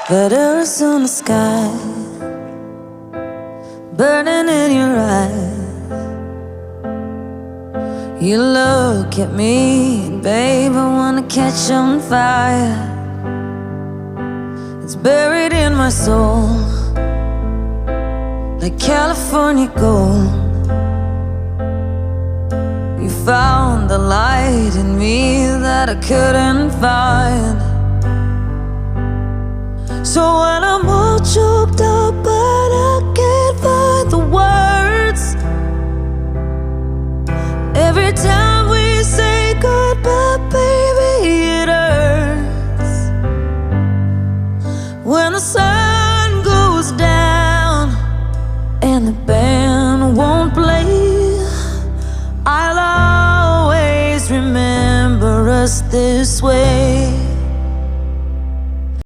That Arizona sky burning in your eyes. You look at me, babe, I wanna catch on fire. It's buried in my soul like California gold. You found the light in me that I couldn't find. So when I'm all choked up but I can't find the words, every time we say goodbye, baby, it hurts. When the sun goes down and the band won't play, I'll always remember us this way.